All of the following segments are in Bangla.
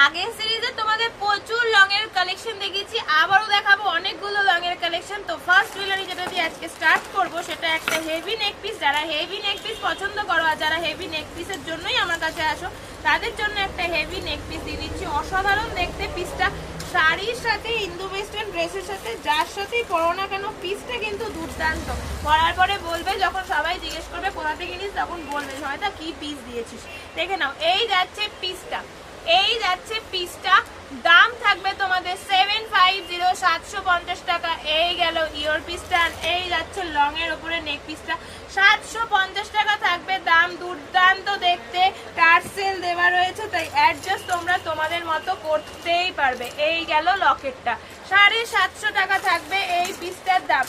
আগের সিরিজে তোমাদের প্রচুর লং এর কালেকশন দেখিয়েছি, আবারও দেখাবো অনেকগুলো লং এর কালেকশন। তো ফার্স্ট জুয়েলারি যেটা দিয়ে আজকে স্টার্ট করব সেটা একটা হেভি নেক পিস। যারা হেভি নেক পিস পছন্দ করো আর যারা হেভি নেক পিসের জন্যই আমার কাছে আসো তাদের জন্য একটা হেভি নেক পিস দিয়ে দিচ্ছি। অসাধারণ দেখতে পিসটা, শাড়ির সাথে ইন্দো ওয়েস্টার্ন ড্রেসের সাথে যার সাথেই পরো না কেন পিসটা কিন্তু দুর্দান্ত। পরার পরে বলবে, যখন সবাই জিজ্ঞেস করবে কোথা থেকে নিস তখন বলবে হয়তো কি পিস দিয়েছিস। দেখে নাও, এই যাচ্ছে পিসটা, এই যাচ্ছে পিসটা। দাম থাকবে তোমাদের 750, 750 টাকা। এই গেল ইয়ার পিসটা। এই যাচ্ছে লং এর উপরে নেক পিসটা, 750 টাকা থাকবে দাম। দুর্দান্ত দেখতে, টার্সেল দেওয়া রয়েছে, তাই অ্যাডজাস্ট তোমরা তোমাদের মতো করতেই পারবে। এই গেল লকেটটা, 750 টাকা থাকবে এই পিসটার দাম।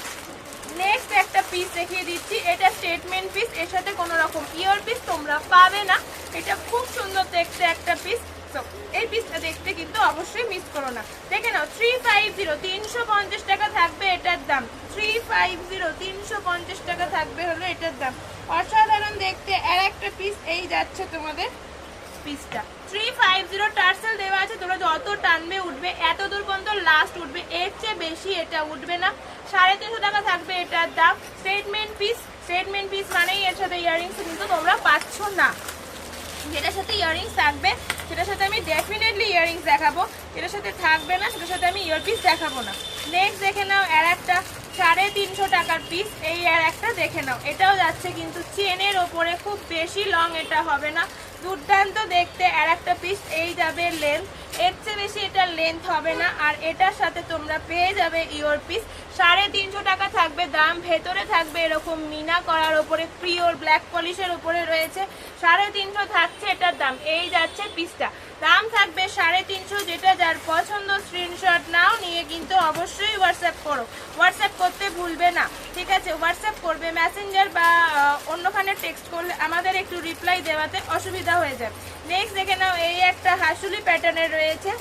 নেক্সট একটা পিস দেখিয়ে দিচ্ছি, এটা স্টেটমেন্ট পিস, এর সাথে কোনো রকম ইয়ার পিস তোমরা পাবে না। এটা খুব সুন্দর দেখতে একটা পিস। এই পিসটা দেখতে কিন্তু অবশ্যই মিস করো না। দেখে নাও, 350, 350 টাকা থাকবে এটার দাম। 350, 350 টাকা থাকবে হলো এটার দাম। অসাধারণ দেখতে আর একটা পিস। এই যাচ্ছে তোমাদের পিসটা, 350 টার্সেল দেওয়া আছে। তোমরা যত টানবে উঠবে, এত দূর পর্যন্ত লাস্ট উঠবে, এর চেয়ে বেশি এটা উঠবে না। 350 টাকা থাকবে এটার দাম। স্টেটমেন্ট পিস, স্টেটমেন্ট পিস মানেই এর সাথে ইয়াররিংস কিন্তু তোমরা পাচ্ছ না। যেটার সাথে ইয়াররিংস থাকবে সেটার সাথে আমি ডেফিনেটলি ইয়াররিংস দেখাবো, যেটার সাথে থাকবে না সেটার সাথে আমি ইয়ারপিস দেখাবো না। নেক্সট দেখে নাও আর একটা 350 টাকার পিস। এই আর একটা দেখে নাও, এটাও যাচ্ছে কিন্তু চেনের ওপরে, খুব বেশি লং এটা হবে না। দুর্দান্ত দেখতে আর একটা পিস। এই যাবে লেন্থ, এর চেয়ে বেশি এটা লেন্থ হবে না। আর এটার সাথে তোমরা পেয়ে যাবে ইয়ার পিস। 350 টাকা থাকবে দাম। ভেতরে থাকবে এরকম মিনা করার ওপরে, পিওর ব্ল্যাক পলিশের উপরে রয়েছে। 350 থাকছে এটার দাম। এই যাচ্ছে পিসটা, দাম থাকবে 350। যেটা যার পছন্দ স্ক্রিনশট নাও, নিয়ে কিন্তু অবশ্যই হোয়াটসঅ্যাপ করো। হোয়াটসঅ্যাপ করতে ভুলবে না, ঠিক আছে? হোয়াটসঅ্যাপ করবে, মেসেঞ্জার বা অন্যখানে টেক্সট করলে আমাদের একটু রিপ্লাই দেওয়াতে অসুবিধা হয়ে যাবে। নেক্সট দেখে নাও, এই একটা হাসুলি প্যাটার্নের রয়েছে।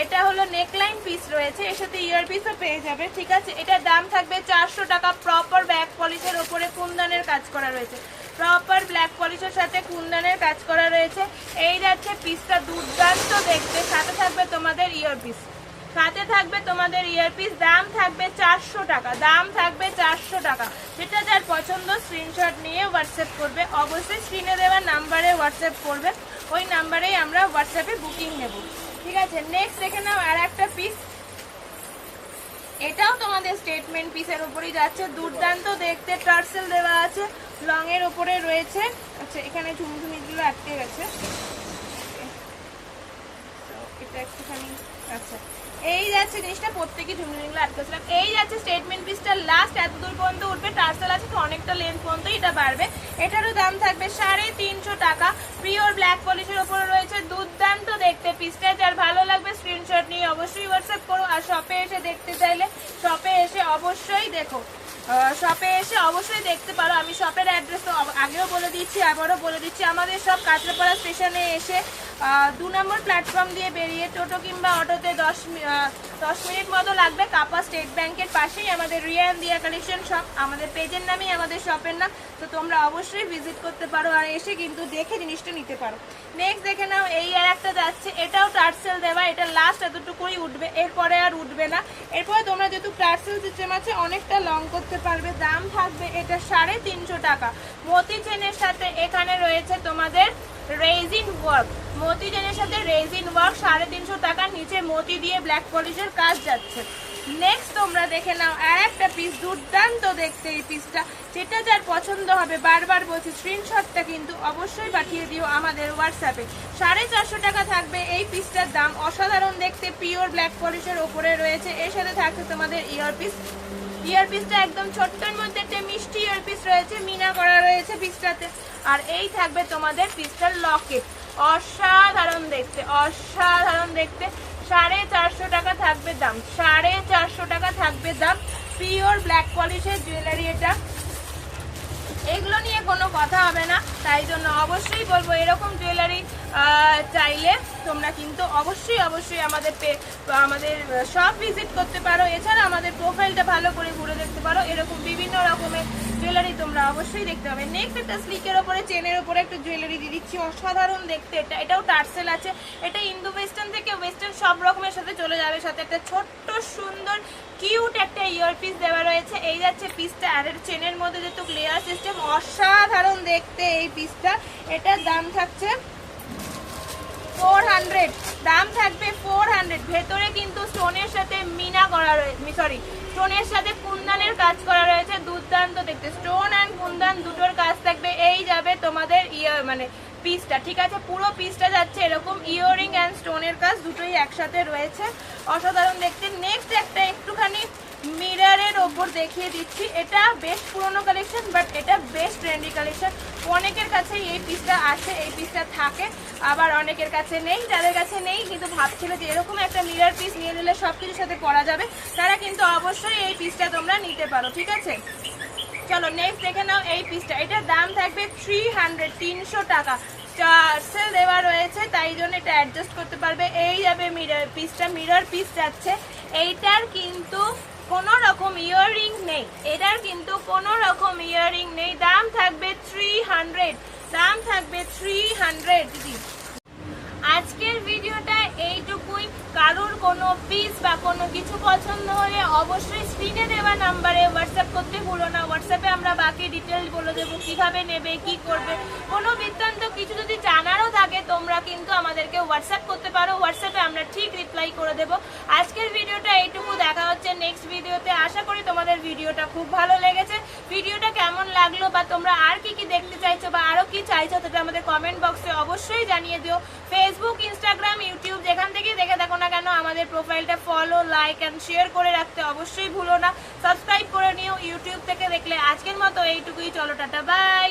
এটা হলো নেকলাইন পিস রয়েছে, এর সাথে ইয়ার পিসও পেয়ে যাবে, ঠিক আছে? এটার দাম থাকবে 400 টাকা। প্রপার ব্ল্যাক পলিশের ওপরে কুন্দনের কাজ করা রয়েছে, প্রপার ব্ল্যাক পলিশের সাথে কুন্দনের কাজ করা রয়েছে। এই যাচ্ছে পিসটা, দুর্দান্ত দেখতে। সাথে থাকবে তোমাদের ইয়ার পিস, সাথে থাকবে তোমাদের ইয়ার পিস। দাম থাকবে 400 টাকা, দাম থাকবে 400 টাকা। যেটা যার পছন্দ স্ক্রিনশট নিয়ে হোয়াটসঅ্যাপ করবে। অবশ্যই স্ক্রিনে দেওয়া নাম্বারে হোয়াটসঅ্যাপ করবে, ওই নাম্বারেই আমরা হোয়াটসঅ্যাপে বুকিং নেব, ঠিক আছে? নেক্সট দেখে নাও আর একটা পিস। এটাও তোমাদের স্টেটমেন্ট পিসের উপরেই যাচ্ছে। দুর্দান্ত দেখতে, টার্সেল দেওয়া আছে, লং এর উপরে রয়েছে। আচ্ছা, এখানে ঝুমঝুমিগুলো আটকে গেছে, এটা একটুখানি। আচ্ছা, এই যাচ্ছে জিনিসটা, প্রত্যেকই ঝুমঝুমিগুলো আটকেছিলাম। এই যাচ্ছে স্টেটমেন্ট পিসটা, লাস্ট এত দূর পর্যন্ত উঠবে। টার্সেল আছে তো অনেকটা লেন্থ পর্যন্ত এটা বাড়বে। এটারও দাম থাকবে 350 টাকা। পিওর ব্ল্যাক পলিশের উপরে রয়েছে। দুর্দান্ত দেখতে পিসটা, যার ভালো লাগবে স্ক্রিনশট নিয়ে অবশ্যই হোয়াটসঅ্যাপ করো। আর শপে এসে দেখতে চাইলে শপে এসে অবশ্যই দেখো, শপে এসে অবশ্যই দেখতে পারো। আমি শপের অ্যাড্রেস তো আগেও বলে দিচ্ছি, আবারও বলে দিচ্ছি। আমাদের সব কাঁচরাপাড়া স্টেশনে এসে 2 নম্বর প্ল্যাটফর্ম দিয়ে বেরিয়ে টোটো কিংবা অটোতে 10 মিনিট মতো লাগবে। কাপা স্টেট ব্যাংকের পাশেই আমাদের রিয়ান দিয়া কালেকশন শপ, আমাদের পেজের নামেই আমাদের শপের নাম। তো তোমরা অবশ্যই ভিজিট করতে পারো আর এসে কিন্তু দেখে জিনিসটা নিতে পারো। নেক্সট দেখে নাও, এই আর একটা যাচ্ছে, এটাও টার্সেল দেওয়া। এটা লাস্ট এতটুকুই উঠবে, এরপরে আর উঠবে না। এরপরে তোমরা যেহেতু টার্সেল সিস্টেম আছে অনেকটা লং করতে পারবে। দাম থাকবে এটা 350 টাকা। মতি চেনের সাথে এখানে রয়েছে তোমাদের রেজিন ওয়ার্ক, মতি চেনের সাথে রেজিন ওয়ার্ক, 350 টাকা। নিচে মতি দিয়ে ব্ল্যাক পলিশের কাজ যাচ্ছে। নেক্সট তোমরা দেখে নাও আর একটা পিস। দুর্দান্ত দেখতে এই পিসটা, যেটা যার পছন্দ হবে, বারবার বলছি স্ক্রিনশটটা কিন্তু অবশ্যই পাঠিয়ে দিও আমাদের হোয়াটসঅ্যাপে। 450 টাকা থাকবে এই পিসটার দাম। অসাধারণ দেখতে, পিওর ব্ল্যাক পলিশের ওপরে রয়েছে। এর সাথে থাকছে তোমাদের ইয়ার পিস। ইয়ার পিসটা একদম ছোট্টর মধ্যে একটা মিষ্টি ইয়ার পিস রয়েছে, মিনা করা রয়েছে পিসটাতে। আর এই থাকবে তোমাদের পিসটার লকেট। অসাধারণ দেখতে, অসাধারণ দেখতে। 450 টাকা থাকবে দাম, 450 টাকা থাকবে দাম। পিওর ব্ল্যাক পলিশের জুয়েলারি এটা। এগুলো নিয়ে কোনো কথা হবে না। তাই জন্য অবশ্যই বলবো এরকম জুয়েলারি চাইলে তোমরা কিন্তু অবশ্যই আমাদের শপ ভিজিট করতে পারো। এছাড়া আমাদের প্রোফাইলটা ভালো করে ঘুরে দেখতে পারো, এরকম বিভিন্ন রকমের জুয়েলারি তোমরা অবশ্যই দেখতে পাবে। নেক্সট একটা স্লিকের ওপরে চেনের ওপরে একটা জুয়েলারি দিয়ে দিচ্ছি, অসাধারণ দেখতে। এটাও টার্সেল আছে, এটা ইন্দো ওয়েস্টার্ন থেকে ওয়েস্টার্ন সব রকমের সাথে চলে যাবে। সাথে একটা ছোট্ট সুন্দর কিউট একটা ইয়ার পিস দেওয়া রয়েছে। এই যাচ্ছে পিসটা, আর চেনের মধ্যে যেহেতু লেয়ার সিস্টেম, অসাধারণ দেখতে এই পিসটা। এটার দাম থাকছে 400, দাম থাকবে 400। ভেতরে কিন্তু স্টোনের সাথে মিনা করা রয়েছে, সরি স্টোনের সাথে কুন্দানের কাজ করা রয়েছে, দুর্দান্ত দেখতে। স্টোন অ্যান্ড কুন্দান দুটোর কাজ থাকবে। এই যাবে তোমাদের মানে পিসটা, ঠিক আছে? পুরো পিসটা যাচ্ছে এরকম ইয়ারিং অ্যান্ড স্টোনের কাজ দুটোই একসাথে রয়েছে, অসাধারণ দেখতে। নেক্সট একটা একটুখানি মিররের ওপর দেখিয়ে দিচ্ছি। এটা বেশ পুরনো কালেকশন, বাট এটা বেশ ট্রেন্ডি কালেকশন। অনেকের কাছে এই পিসটা আছে, এই পিসটা থাকে, আবার অনেকের কাছে নেই। যাদের কাছে নেই কিন্তু ভাবছিল যে এরকম একটা মিরর পিস নিয়ে নিলে সব কিছুর সাথে পরা যাবে, তারা কিন্তু অবশ্যই এই পিসটা তোমরা নিতে পারো, ঠিক আছে? চলো নেক্সট দেখে নাও এই পিসটা। এটার দাম থাকবে 300 টাকা। টার্সেল দেওয়া রয়েছে, তাই জন্য এটা অ্যাডজাস্ট করতে পারবে। এই যাবে মিরর পিসটা, মিরর পিস যাচ্ছে। এইটার কিন্তু কোনো রকম ইয়াররিং নেই, এটার কিন্তু কোনো রকম ইয়াররিং নেই। দাম থাকবে 300, দাম থাকবে 300 দিদি। আজকের ভিডিওটা এইটুকুই। কারোর কোনো পিস বা কোনো কিছু পছন্দ হলে অবশ্যই স্ক্রিনে দেওয়া নাম্বারে হোয়াটসঅ্যাপ করতে ভুলো না। হোয়াটসঅ্যাপে আমরা বাকি ডিটেলস বলে দেবো, কিভাবে নেবে, কি করবে। কোনো বৃত্তান্ত কিছু যদি জানারও থাকে তোমরা কিন্তু আমাদেরকে হোয়াটসঅ্যাপ করতে পারো, হোয়াটসঅ্যাপে আমরা ঠিক রিপ্লাই করে দেবো। আজকের ভিডিওটা এইটুকু, দেখা হচ্ছে নেক্সট ভিডিওতে। আশা করি তোমাদের ভিডিওটা খুব ভালো লেগেছে। ভিডিওটা কেমন লাগলো বা তোমরা আর কি কি দেখতে চাইছো বা আরও কি চাইছো সেটা আমাদের কমেন্ট বক্সে অবশ্যই জানিয়ে দিও। ফেসবুক, ইনস্টাগ্রাম, ইউটিউব যেখান থেকেই দেখে দেখো না কেন আমাদের প্রোফাইলটা ফলো, লাইক অ্যান্ড শেয়ার করে রাখতে অবশ্যই ভুলো না। সাবস্ক্রাইব করে নিও ইউটিউব থেকে দেখলে। আজকের মতো এইটুকুই, চলো টাটা, বাই।